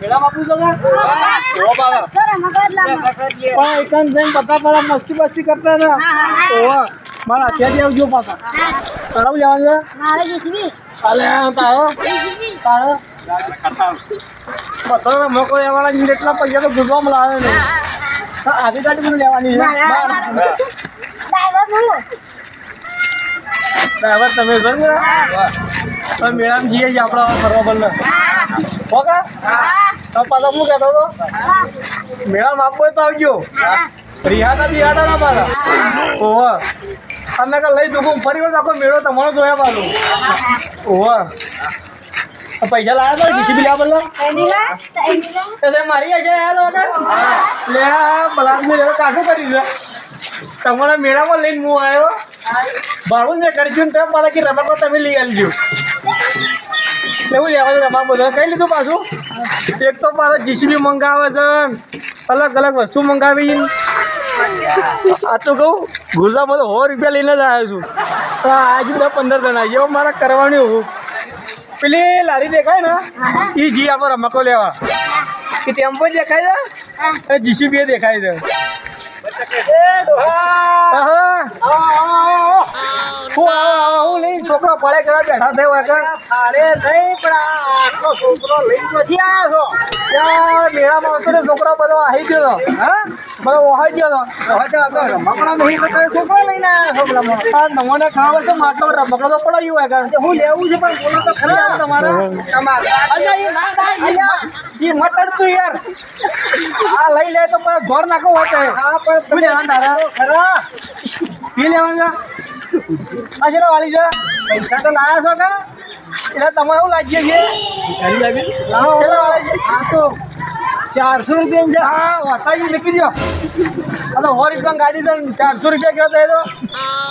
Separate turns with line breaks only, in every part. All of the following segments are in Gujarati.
મેળા બાપુ તો પણ એકાંત જઈને બધા પેલા મસ્તી બસ્તી કરતા ને મારા અત્યારથી આવજો પાછા તારું લેવાનું છે કાલે તારો બધા મોકો લેવાના એટલા પૈસા તો ગુજવામાં લાવે ને આધી ગાડી બધું લેવાની છે ડ્રાઈવર તમે છો ને તો મેળામાં જઈએ છીએ આપણે ફરવા બદલે ઓકે તો પાછા હું કહેતો હતો મેળામાં આપવો તો આવજો રિહાતા ના પાછા ઓહો અમે કે લઈ દઉં ફરી વાર આખો મેળો તમારો જોયા પાછું ઓહો પૈસા લાવ્યા તો જીસીબી લેવા બદલે એટલે મારી હશે યાર લે બલાદમી કાઠું કરી છે તમારા મેળામાં લઈને હું આવ્યો ભાડું ને કરજો ને મારા કે રમકડો તમે લઈ આવજો એવું લેવાનું રમા બધા કઈ લીધું પાછું એક તો પાછો જીસીબી મંગાવે છે અલગ અલગ વસ્તુ મંગાવી આ તો કહું ગુજરાતમાં તો 100 રૂપિયા લઈને જ આવ્યો છું તો આજુ 10-15 જણા જેવો મારે કરવાની હોવું પેલી લારી દેખાય ને એ જી આપણે રમકડો લેવા કે ટેમ્પો દેખાય છે જીસીબી દેખાય છે હું નહીં છોકરો પડે કરવા બેઠા થયો અરે નહીં પણ આટલો છોકરો લઈ નથી આવ્યો છો મેળામાં હતો ને છોકરો બધો આવી ગયો હા બધો વહાઈ ગયો હતો રમકડા નહીં બધા છોકરો લઈને આવ્યો છો તમને ખાવા તો માટલો રમકડો તો પડાયું હોય કારણ કે હું લેવું છે પણ બોલો તો ખરા તમારે મટર તું યાર આ લઈ લે તો ઘર નાખો હોતે શું લેવાનું તારા ખરા પી લેવાનું આ છે વાળી છે પૈસા તો લાવ્યા છો કે એટલે તમારે શું લાગીએ છે આ તો 400 રૂપિયા છે હા વાતાજી લીધી દો આ તો 100 રૂપિયા ગાડી છે 400 રૂપિયા કહેતો એ તો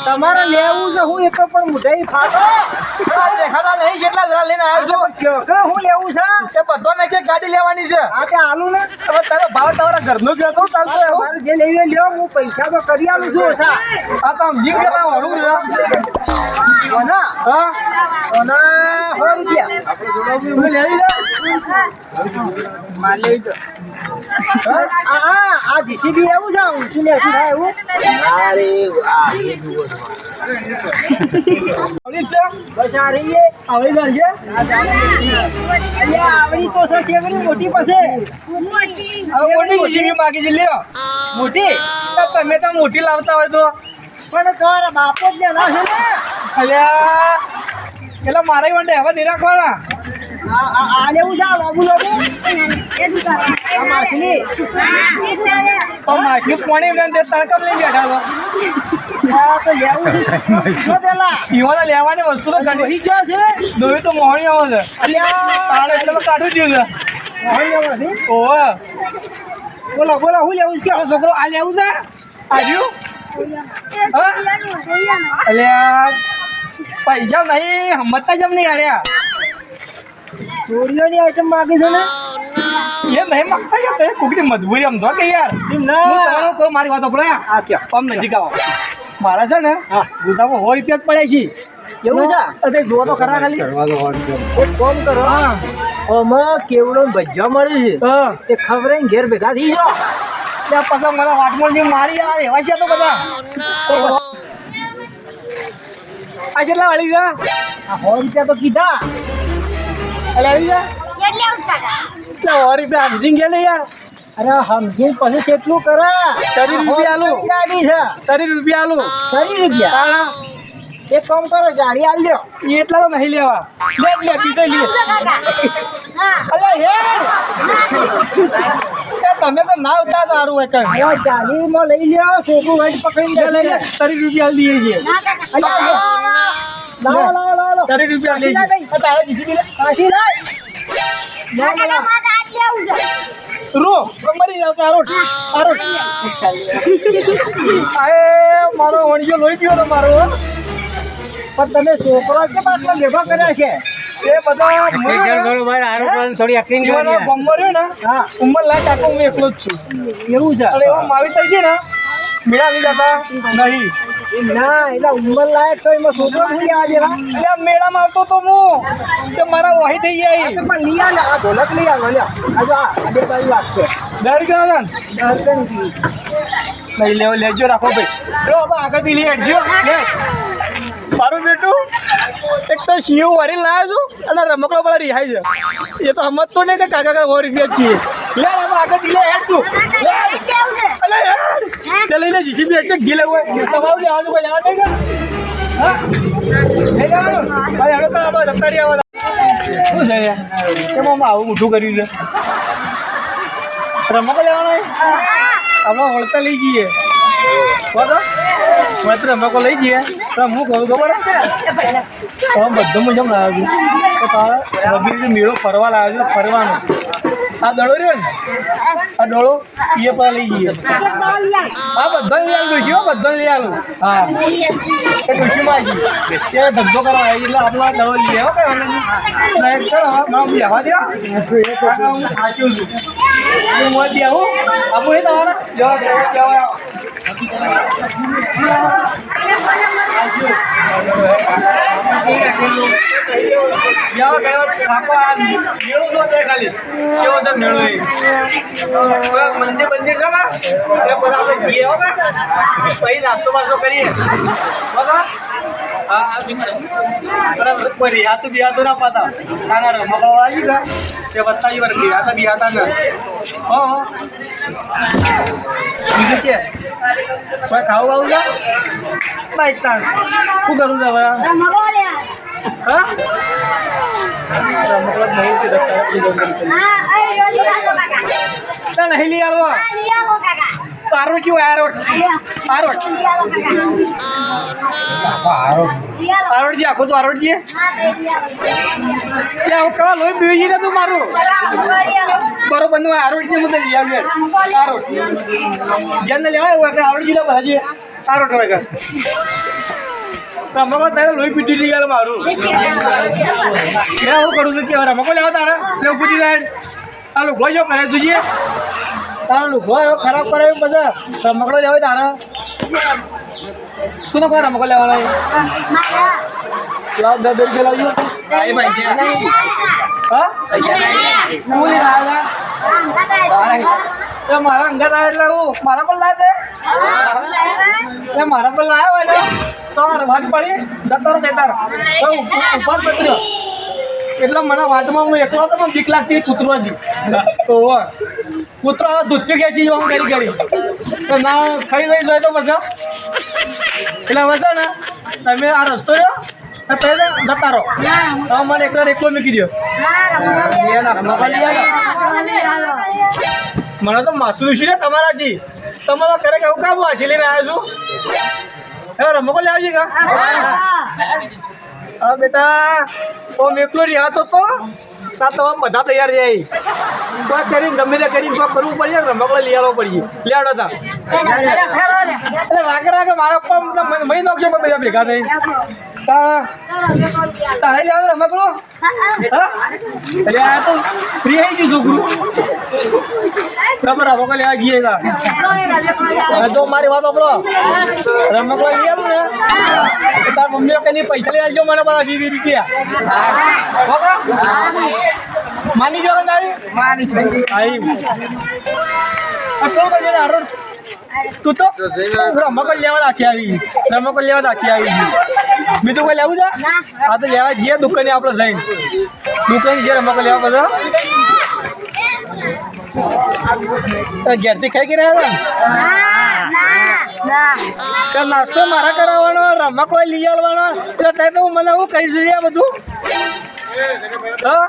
તમારે લેવું છે હું એક પણ મુઠાઈ ફાટો દેખાતા નહીં કેટલા જરા લઈને આવ્યો છો હું લેવું છે તે બધો ને કે ગાડી લેવાની છે હા તે આલુ ને હવે તારો ભાવ તમારા ઘરનો કહેતો ચાલતો એવું જે લઈ લ્યો હું પૈસા તો કરી આલું છું ઓછા આ તો સમજી ગયા વાળું છે કોના હા કોના 100 રૂપિયા આપણે જોડાવું લેવી લે માલ લેવી તો આ જીસીબી એવું છે ઊંચું ને થાય એવું અરે બસ આ રહી આવડી ચાલશે આવડી તો શેકડી મોટી પાસે મોટી જીસીબી માગી છે લ્યો મોટી તમે તો મોટી લાવતા હોય તો પણ તમારા બાપો જ ના છે ને અલ્યા એટલે મારે માટે હવે નહીં રાખવાના આ લેવું છે બાબુ બાબુ માછલી પાણી તડકમ લઈ બેઠા પીવાના લેવાની વસ્તુ તો ઘણી છે દોરી તો મોહણી આવે છે એટલે કાઢું દઉં છે ઓહો બોલો બોલો શું લેવું છે છોકરો આ લેવું છે આવ્યું અલ્યા પૈસા નહીં સમજતા જેમ નહીં યાર ચોરીઓની આઈટમ માગી છે ને એ નહીં માગતા યાર તે કુકડી મજબૂરી સમજો કે યાર હું તમારો કહું મારી વાતો પડે આ ક્યાં આમ નજીક આવો મારા છે ને ગુદામાં 100 રૂપિયા જ પડે છે એવું છે અરે જો તો ખરા ખાલી એક કામ કરો આમાં કેવડો ભજ્જા મળે છે તે ખબરે ઘેર ભેગા થઈ જાઓ ત્યાં પછી મારા વાટમોળ જે મારી યાર એવા છે તો બધા આ કેટલા વાળી ગયા આ 100 રૂપિયા તો કીધા અલે આવી જા એટલે 100 રૂપિયા સમજી ગયા યાર અરે સમજી પછી કેટલું કરે 30 રૂપિયા આલું ગાડી છે 30 રૂપિયા આલું 30 રૂપિયા એક કામ કરો ગાડી આલ લ્યો એટલા તો નહીં લેવા લે બીજો લે અલે હે તમે તો ના ઉતા તારું એક ગાડીમાં લઈ લ્યો સોકું વાઈટ પકડીને લઈ લે 30 રૂપિયા આલ દઈએ છીએ લાવો 30 રૂપિયા લઈ લે તારે જીસીબી પાછી લાય રો મરી જાવ તારો આય મારો વણિયો લોહી પીયો તો મારો પણ તમે છોકરો કે બાટલા લેવા કર્યા છે એ બધા થોડી એક્ટિંગ બમ્બર્યો ને ઉંમર લાયક આખો હું એકલો જ છું એવું છે અને એવો માવી થઈ છે ને મેળા નહીં જતા નહીં ના એટલે ઉંમર લાયક તો એમાં છોકરો થઈ ગયા જેવા એટલે મેળામાં આવતો તો હું કે મારા વહી થઈ જાય પણ લઈ આ આ ઢોલક લઈ આવો લ્યો આ જો આ બે બાજુ વાગશે દર ગયો ને નહીં લેવો લેજો રાખો ભાઈ લો હવે આગળથી લઈ આવજો લે મારું બેટું એક તો શિવ વરી લાવ્યો છું અને રમકડો વાળા રિહાઈ છે એ તો સમજતો નહીં કે કાકા 100 રૂપિયા છીએ લે હવે આગળથી લે હેડ તું અલે યાર તે લઈને જીસીબી એક ઘી લેવું હોય તમારું લેવાનું કોઈ લેવા નહીં હા લઈ લેવાનું ભાઈ હવે તો આપણે રફતારી આવવા શું છે યાર કેમ આવું મોટું કર્યું છે રમકડો લેવાનો આપણે વળતા લઈ જઈએ બરાબર માત્ર રમકડો લઈ જઈએ તો હું કહું ખબર બધું મજા લાવ્યો છું તો તારે રવિ મેળો ફરવા લાવ્યો છું ફરવાનો આ દડો રહ્યો ને આ ડોળો એ પર લઈ જઈએ હા બધા લઈ આવ્યું છું બધા લઈ આવ્યું હા એ ખુશીમાં આવી તે ધંધો કરવા આવી એટલે આપણો દડો લઈ આવ્યો કઈ કરો હું લેવા દે હું સાચું છું હું મોટી આવું આપું તમારા જવા જવા મંદિર મંદિર છે આપણે જઈએ પછી નાસ્તો બાસ્તો કરીએ બરાબર કોઈ રિહાતું બિહાતું ના પાતા નાના રમકડો આવી ગયા તે બતાવી વાર બિહાતા બિહાતા ના બીજું કે કોઈ ખાવું આવું છે બાઈક તાણ શું કરું છે હવે હા રમકડો નહીં તે નહીં લઈ આવો આરોટ કેવું આરોટ આરોટજી આખો તો આરોટજી કવા લોહી પીવી ને તું મારું બરોબર નું આરોટજી મને લઈ આવ્યો આરોટ જેને લેવાય આરોટજી ને બધા આરોટ વગર રમકો તારે લોહી પીટી લઈ ગયા મારું હું કરું છું કે રમકો લેવા તારે લેવું પૂછી જાય આ લુગો જો કરે તુજે તારો લુગો ખરાબ કરે બધા રમકડો લેવાય તારે તું ને કોઈ રમકડો લેવાનો લાવ 10 રૂપિયા લાવજો હા મારા અંગત આવે એટલે હું મારા પર લાવે એ મારા પર લાવ્યો હોય તો વાટ પડી જતો દેતાર ઉપર પતર્યો એટલે મને વાટમાં હું એકલો હતો પણ બીક લાગતી કૂતરો જ કૂતરો દૂધથી ખેંચી જવા કરી તો ના ખાઈ લઈ જાય તો મજા એટલે મજા ને તમે આ રસ્તો રહ્યો તમે જતા રહો તો મને એકલો મૂકી દો મને તો માથું વિશે ને તમારાથી તમારા ઘરે કેવું કામ વાંચી લઈને આવ્યો છું હવે રમકો લેવજી કા હા બેટા તો એકલો રહ્યા તો તમારે બધા તૈયાર રહી કોઈ કરીને ગમે તે કરીને કોઈ કરવું પડે રમકડો લઈ આવવો પડીએ લેવડો હતા એટલે રાગે મારા પપ્પા મહી નાખજો બધા ભેગા થઈ તારે લેવાનું રમકડો હા એટલે આ તો ફ્રી આવી ગયું છોકરું બરાબર રમકડો લેવા જઈએ તો મારી વાત આપણો રમકડો લઈ આવું ને તાર મમ્મીઓ કઈ પૈસા લઈ આવજો મને મારા 20 રૂપિયા માની જો તારી માની આઈ અસલ બજે આરો તું તો રમકડો લેવા રાખી આવી રમકડો લેવા રાખી આવી બીજું કોઈ લેવું છે આ તો લેવા જઈએ દુકાને આપણે જઈને દુકાન જે રમકડો લેવા બધા ઘેરથી ખાઈ કે રહ્યા નાસ્તો મારા કરાવવાનો રમકડો લઈ આવવાનો એટલે ત્યારે મને હું કહી જોઈએ બધું હા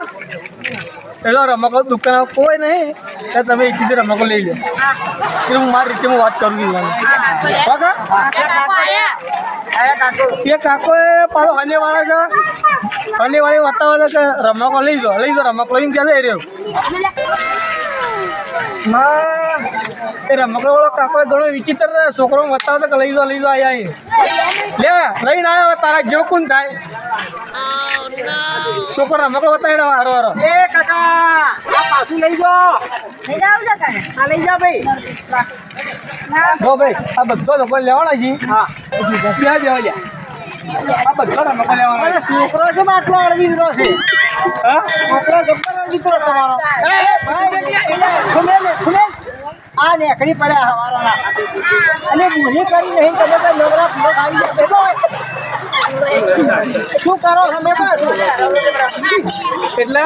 એટલે રમકડો દુકાન કોઈ નહીં તો તમે એકથી રમકડો લઈ લો એટલે હું મારી રીતે હું વાત કરું છું એ કાકો એ પાછો હનેવાળા છે હનેવાળી વાતાવરણ કે રમકડો લઈ દો રમકડો એમ ક્યાં લઈ રહ્યો ના એ રમકડો વાળો કાકો ઘણો વિચિત્ર છોકરો બતાવતો કે લઈ દો આયા અહીં. લે લઈને આવ્યો તારા જેવો કોણ થાય છોકરો રમકડો બતાવ્યો હારો હારો.
એ કાકા આ પાછું લઈ જાઓ.
લઈ જાવ છો કાકા?
આ લઈ જા ભાઈ.
જો ભાઈ આ બધો રમકડો લેવાના છે.
હા
ક્યાં દેવા લ્યા આ બધો રમકડો લેવાના
અરે છોકરો છે ને આટલો અળવી દીધો છે.
હા
છોકરો જબ્બર અળવી દીધો તમારો. આ નેકડી પડ્યા હવારોના અને બુરી કરી નહીં તમે તો નવરા પૂરો ખાઈ ગયા. શું કરો તમે બસ
એટલે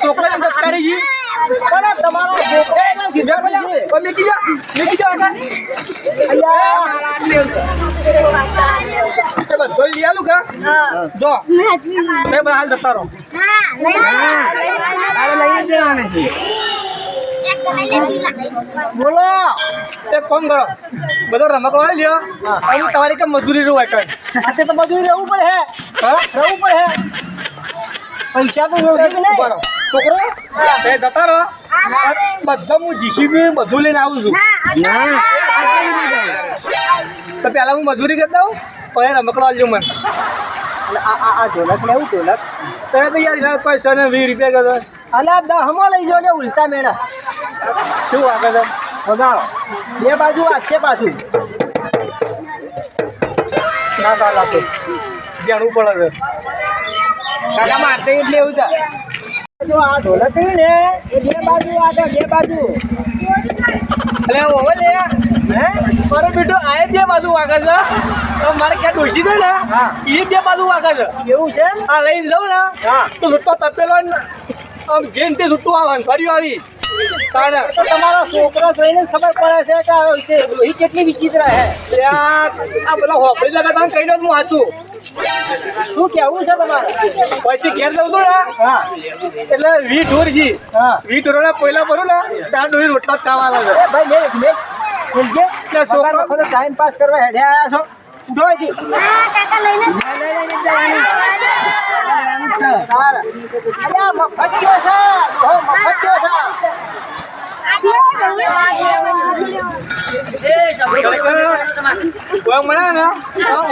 છોકરા દત્તારી જી
તમારો
મેકી જાઓ બધો લઈ આલું કા જો મેં હાલ જતા રહો.
બોલો
એક કામ કરો બધો રમકડો લઈ લ્યો અને તમારી કે મજૂરી નું વાંચન
આજે તો બધું રહેવું પડે રહેવું પડે પૈસા તો
છોકરો એ જતા રહો બધા હું જીસીબી બધું લઈને આવું છું તો પેલા હું મજૂરી કરી દઉં પછી રમકડો આવજો મને.
આ ઢોલક લેવું ઢોલક
તો યાર કોઈ સર 20 રૂપિયા કરતો
અલા દહમાં લઈ જાઓ ને ઉલટા મેળા
શું આગળ
વગાડો બે બાજુ વાગશે પાછું
ના કાલ આપે જાણવું પડે છે કાકા મારતે એટલે એવું છે.
જો આ ઢોલક ને એ બે બાજુ વાગે બે બાજુ
એટલે ઓવે લે મારો બેટો આ બે બાજુ વાગે છે તો મારે ક્યાં ડોસી દે ને એ બે બાજુ વાગે છે
એવું છે
આ લઈને જાઉં ને તો છૂટો તપેલો ને આમ જેમ તે છૂટું આવવાનું ફરી આવી તાને
તો તમારો છોકરો જોઈને જ ખબર પડે છે કે એ કેટલી વિચિત્ર હે.
આ બધા હોપડી લગાતા કહી દઉં હું હાચું
શું કેવું છે તમારે
પછી ઘેર લઉં છું ને
હા
એટલે 20 ઢોર છે
હા
20 ઢોરના પહેલા ભરું ને ત્યાં ડોહી રોટલા જ ખાવાના છે.
એ ભાઈ મેં છોકરો ટાઈમ પાસ કરવા હેડે આવ્યા છો ઉઠો અહીંથી.
કાકા લઈને
અરે આ મફત કયો છે મફત કયો છે
કોઈ મળે ને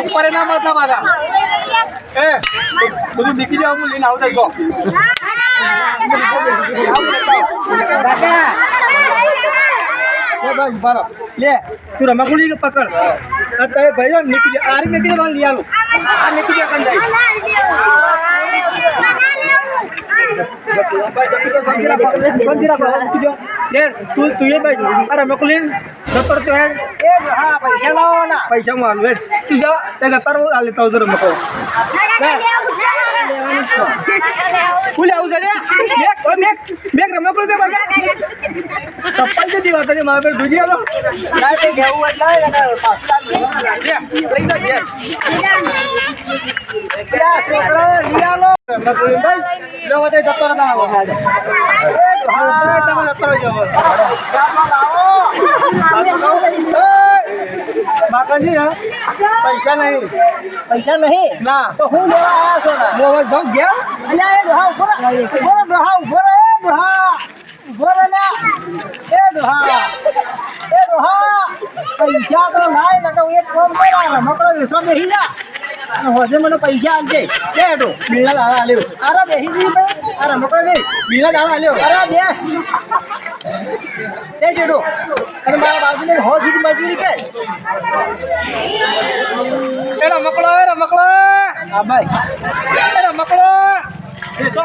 ઉપર ના મળતા મારા એ બધું નીકળી જાવ હું લઈને આવતા ગયો લે તું રમકડી પકડ ભાઈ નીકળી જાય આરી નીકળી જાય લઈ આલું આ નીકળી જાય કંઈ તું એ ભાઈ અરે રમકડી જતો તો હેડ
એ હા પૈસા લાવો ના
પૈસા માં હાલ હેડ તું જા તે જતા રહો આ લેતા આવજો રમકડો ફૂલ આવું છે બેગ રમકડું બે બાજુ ચપ્પલ તો દીવા તને મારા પર દૂધી આલો
ના તે જેવું એટલે પાછા
લઈ જા
છોકરો લીયાલો
રમકડું ભાઈ લો તે જતો રહો હા તમે જતો રહો બાકાજી હા પૈસા નહીં ના
તો હું લેવા આવ્યા છો ને
મોવા જાઉં ગયા
અલ્યા એ ડોહા ઉભો રહે એ ડોહા ઉભો રહે ના એ ડોહા પૈસા તો લાય ને તો એક કામ કરા મકડો વેસો બેહી જા અને હોજે મને પૈસા આપજે દે હેડો
બીના દાડા આલ્યો
અરે બેહી જી ભાઈ અરે મકડો દે
બીના દાડા આલ્યો
અરે દે જેડો અને મારા બાજુને હો સુધી મજૂરી કે
રમકડો
હા ભાઈ
રમકડો
વેસો